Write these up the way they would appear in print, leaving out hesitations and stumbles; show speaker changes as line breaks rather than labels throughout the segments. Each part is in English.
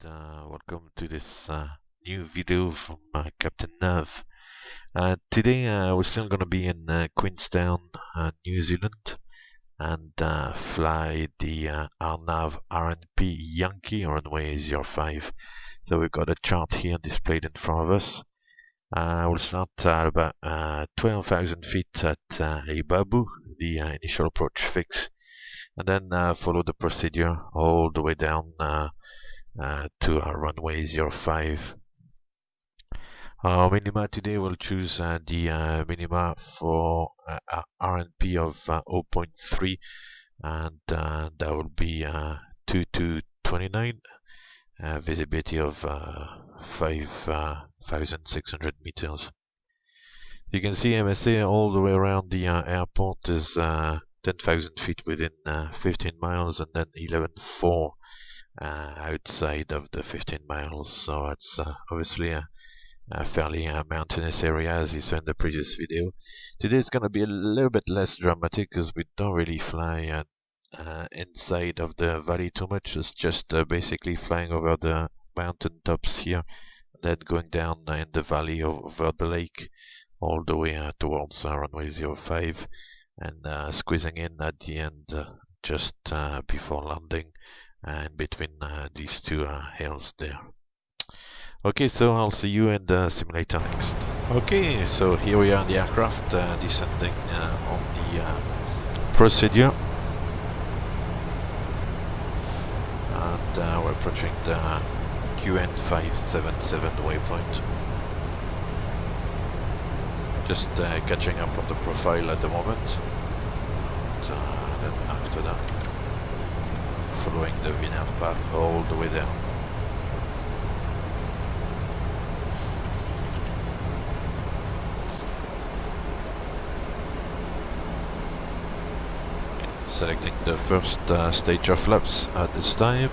welcome to this new video from Captain Nav. Today we're still going to be in Queenstown, New Zealand, and fly the RNAV RNP Yankee runway 05. So we've got a chart here displayed in front of us. We'll start at about 12,000 feet at Ibabu, the initial approach fix, and then follow the procedure all the way down to our runway 05. Our minima today will choose the minima for RNP of 0.3, and that will be 2229, visibility of 5,600 meters. You can see MSA all the way around the airport is 10,000 feet within 15 miles, and then 11,400 outside of the 15 miles. So it's obviously a fairly mountainous area, as you saw in the previous video. Today it's going to be a little bit less dramatic because we don't really fly inside of the valley too much. It's just basically flying over the mountain tops here, then going down in the valley over the lake all the way towards runway 05, and squeezing in at the end just before landing, and between these two hills there. Okay, so I'll see you in the simulator next. Okay, so here we are in the aircraft descending on the procedure, and we're approaching the QN 577 waypoint. Just catching up on the profile at the moment, and then after that following the VNAV path all the way down. Selecting the first stage of flaps at this time.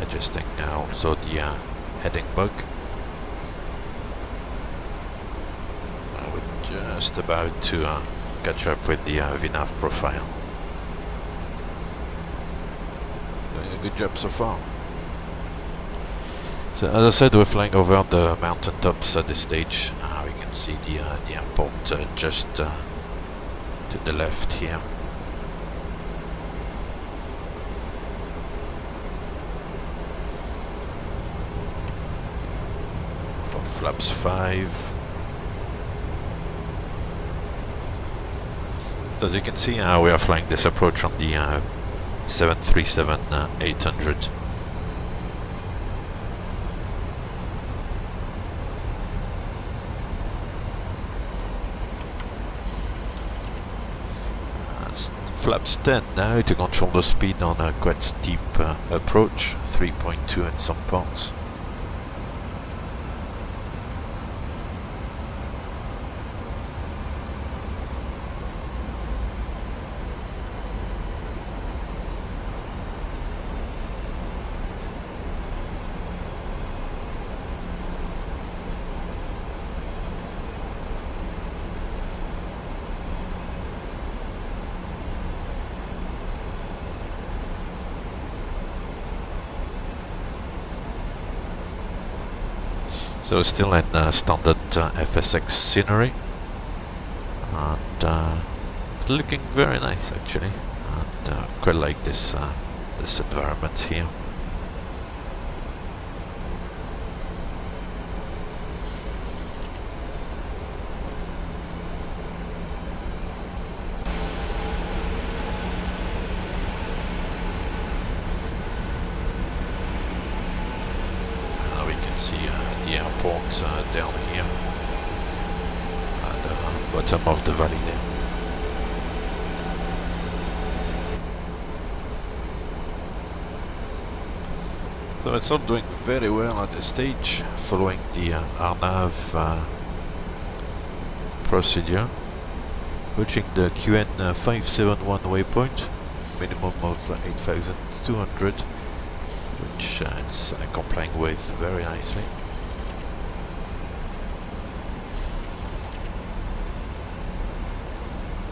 Adjusting now also the heading bug. We're just about to catch up with the VNAV profile. Doing a good job so far. So as I said, we're flying over the mountain tops at this stage. We can see the airport just to the left here. For flaps 5. So as you can see, we are flying this approach on the 737-800. Flaps 10 now to control the speed on a quite steep approach, 3.2 in some parts. So still in standard FSX scenery, and it's looking very nice actually, and quite like this this environment here. See the airport down here at the bottom of the valley there. So it's all doing very well at this stage, following the RNAV procedure, reaching the QN 571 waypoint, minimum of 8,200. Which it's complying with very nicely.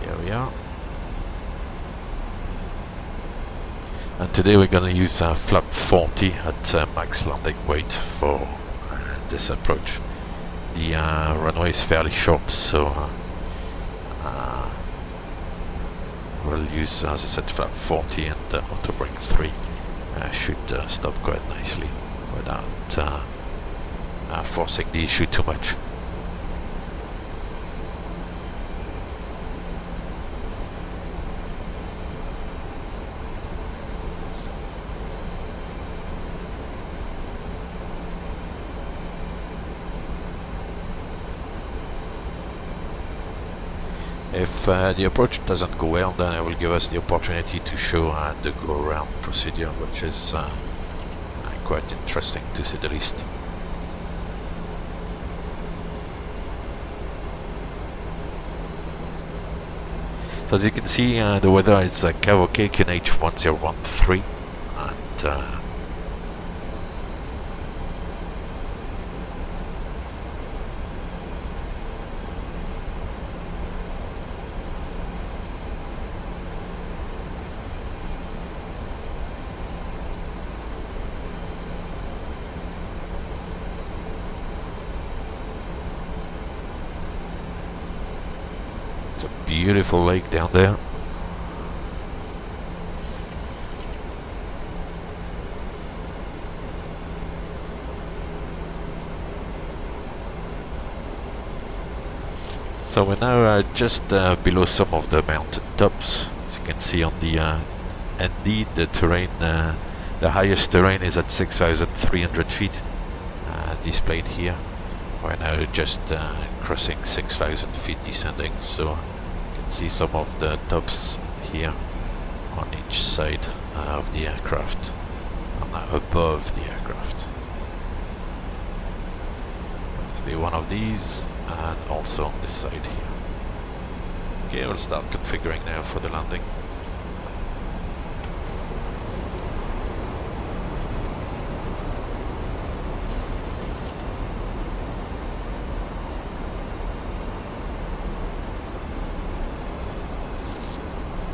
Here we are. And today we're going to use flap 40 at max landing weight for this approach. The runway is fairly short, so we'll use, as I said, flap 40, and auto brake 3 should stop quite nicely without forcing the issue too much. If the approach doesn't go well, then it will give us the opportunity to show the go-around procedure, which is quite interesting to say the least. So as you can see, the weather is Cavo Cake in H1013, and it's a beautiful lake down there. So we're now just below some of the mountain tops. As you can see on the ND, the terrain, the highest terrain is at 6,300 feet, displayed here. We're now just crossing 6,000 feet descending, so you can see some of the tops here on each side of the aircraft, and above the aircraft. To be one of these, and also on this side here. Okay, we'll start configuring now for the landing.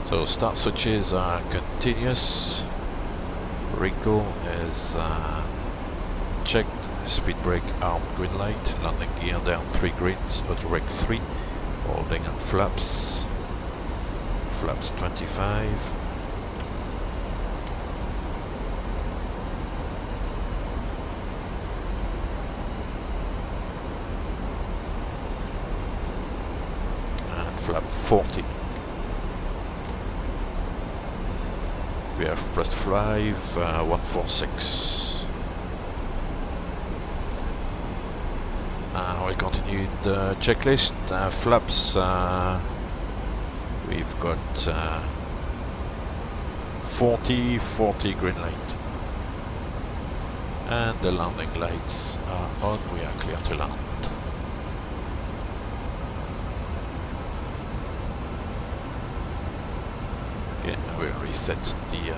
So start switches are continuous, recall is checked, speed brake armed green light, landing gear down 3 greens, auto brake 3, holding on flaps, flaps 25. And flap 40. We have plus 5, 146. We continue the checklist. Flaps, we've got 40, 40 green light. And the landing lights are on, we are clear to land. Okay, now we'll reset the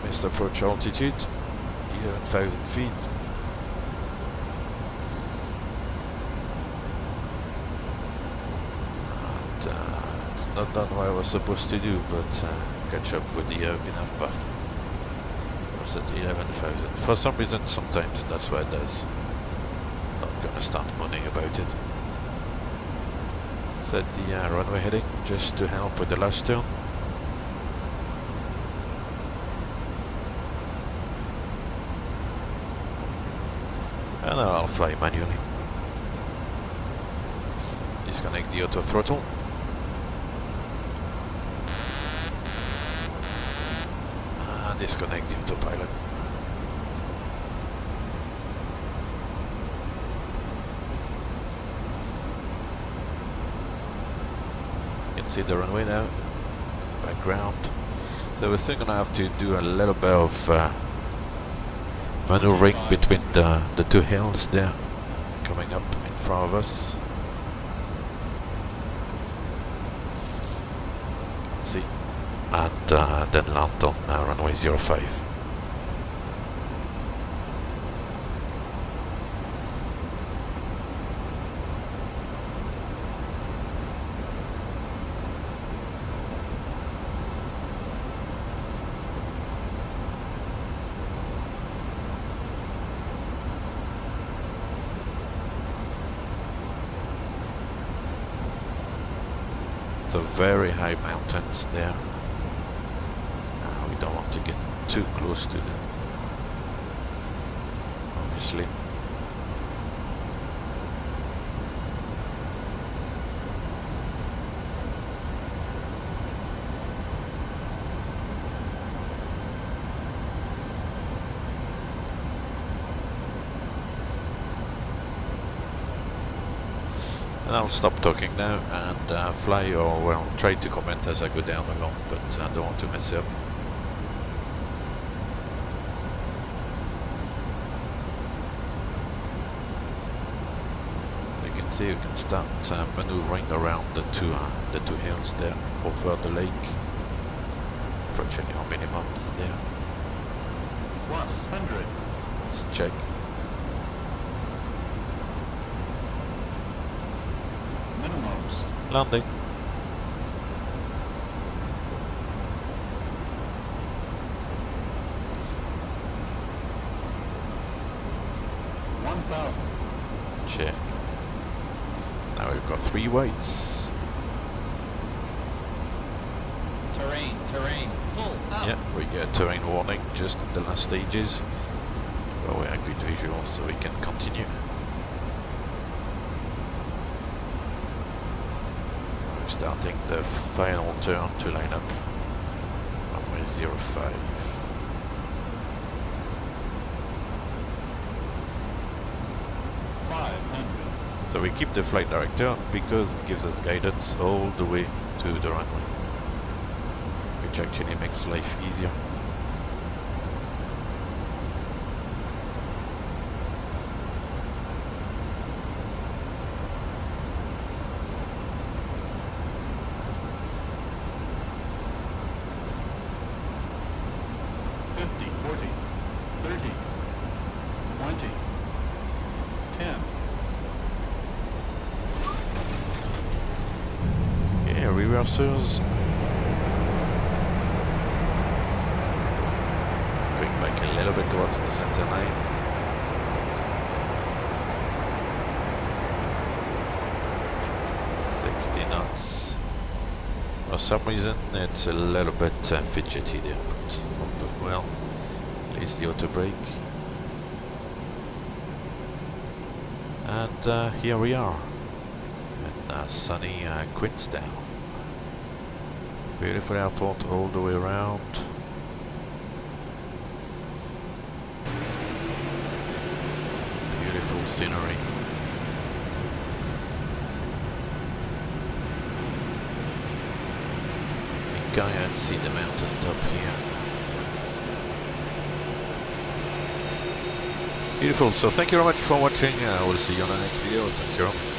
missed approach altitude, 11,000 feet. And it's not done what I was supposed to do, but catch up with the enough buff. I was at 11,000. For some reason, sometimes that's what it does. Not gonna start moaning about it. Set the runway heading just to help with the last turn. And now I'll fly manually. Disconnect the auto throttle. And disconnect the autopilot. You can see the runway now, background. So we're still gonna have to do a little bit of maneuvering between the two hills there, coming up in front of us. See, and then land on runway 05. the very high mountains there. We don't want to get too close to them, obviously. And I'll stop talking now and fly, or well, try to comment as I go down along, but I don't want to mess up. You can see you can start maneuvering around the two hills there over the lake. Approaching our minimums there.
Plus 100.
Let's check.
Minimums.
Landing. Check. Now we've got 3 weights.
Terrain, pull up.
Yeah, we get a terrain warning just in the last stages. But we have good visual, so we can continue. We're starting the final turn to line up. Runway 05. So we keep the flight director because it gives us guidance all the way to the runway, which actually makes life easier. Reversers. Going back a little bit towards the center line. knots. For some reason it's a little bit fidgety there, but all doing well. At least the auto brake. And here we are in sunny Queenstown. Beautiful airport all the way around. Beautiful scenery. You can't see the mountain top here. Beautiful, so thank you very much for watching. I will see you on the next video. Thank you.